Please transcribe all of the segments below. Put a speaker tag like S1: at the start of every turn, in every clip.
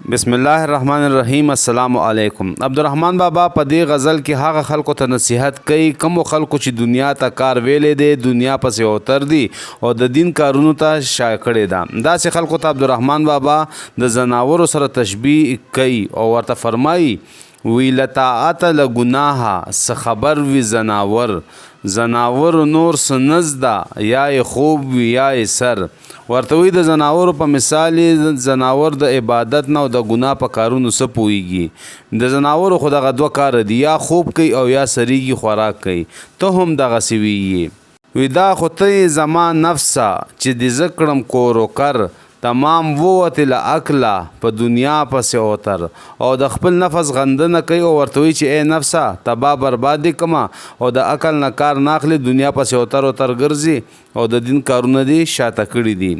S1: بسم الله الرحمن الرحیم. السلام علیکم. عبدالرحمن بابا په دې غزل کې هغه خلکو ته نصیحت کوي کوم خلکو چې دنیا ته کار ویلې دي، دنیا پسې اوتر دي او د دین کارونو ته شا کړې ده. داسې خلکو ته عبدالرحمن بابا د زناورو سره تشبیه کوي او ورته فرمایي وی لطاعت لګناه څه خبر وي زناور نور سنزدا یا خوب وي یا سر. ورته وی د زناورو په مثال زناور د عبادت نه او د ګناه په کارونو څه پوهیږي. د زناورو خو دغه دوه کار دي، یا خوب کوي او یا سریږي خوراک کوي. ته هم دغسې وی دا خو ته زما نفسه چې د زه کړم کور و کر تمام ووت لعقله په دنیا پسې اوتر. او د خپل نفس غندنه کوي او ورته وی چې ای نفسه تبا برباد دې کما او د عقل نه کار ناخلي، دنیا پسې اوتر ګرځي او د دین کارونه دي شاته کړي دي.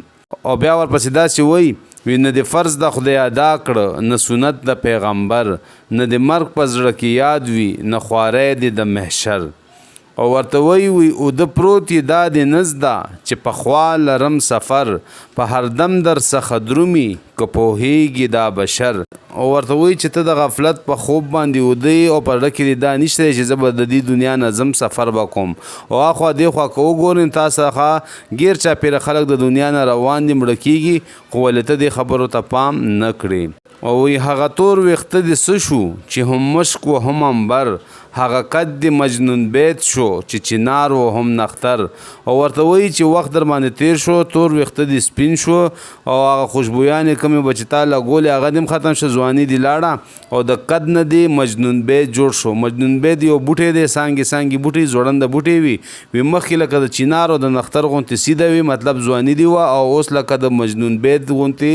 S1: او بیا ورپسې داسې وی نه د فرض د خدای ادا کړه، نه سنت د پیغمبر، نه د مرګ په زړه کې یاد وي، نه خواری دی د محشر. او ورته وی او د پروت دا د نزدا چې په خوا لرم سفر په هر دم در څخه درومي که پوهیږي دا بشر. او ورته وی چې ته د غفلت په خوب باندې ودی او په ډکه کې دا نشته چې زه به د دې دنیا نه ځم سفر وکوم. او اخوا دې خوا که وګورئ تاسو څخه غیر چاپېره خلک د دنیا نه روان دي مړه کېږي، خو ولې ته دې خبرو ته پام نه کړې. او وی هغه تور ویښته دې څه شو چې هم مشک و هم عنبر، هغه قد د مجنون بیت شو چې چنار و هم نختر. او ورته وی چې وخت در باندې تیر شو، تور ویښته دې سپین شو او هغه خوشبویانې کومې به چې تا لګولې هغه دې ختم شو، ځواني دې لاړه او د قد نه دې مجنون بیت جوړ شو. مجنون بیت یو بوټی دی، څانګې څانګې بوټی، ځوړنده بوټی وي مخکې لکه د چنار او د نختر غوندې سیده وي، مطلب ځواني دې وه، او اوس لکه د مجنون بیت غوندې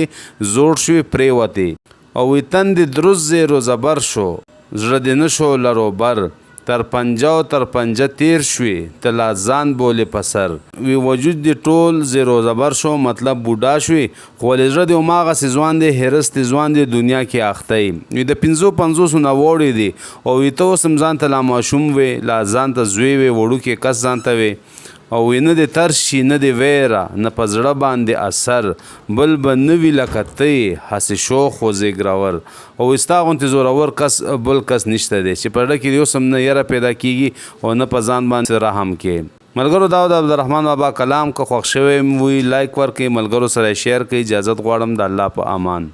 S1: زوړ شوې پرېوتې. او وی تن دې دروز زیر و زبر شو، زړه دې نه شو لروبر، تر پنجه او تر پنجه تیر شوې ته لا ځان بولې په سر. وی وجود دې ټول زیر و زبر شو، مطلب بوډا شوې، خو ولې زړه دې هماغسې ځوان دی، هرس دې ځوان دی، دنیا کې اخته یې. وی د ৫۰ نه وړې دي او وی ته اوس هم ځان ته لا ماشوم وې، لا ځان ته زوی وې، وړوکی کس ځان ته وې. او وی نه دې ترس شي نه دې ویره، نه په زړه باندې اثر، بل به نه وي لکه ته هسې شوخ و زیږرور. او ستا غوندې زورور کس بل کس نشته دی چې په زړه کې دې اوس هم نه یره پیدا کېږي او نه په ځان باندې رحم کې. ملګرو دا د عبدالرحمن بابا کلام که خوښ شوی وي لایک ورکړئ، ملګرو سره شیر کړئ. اجازت غواړم د الله په امان.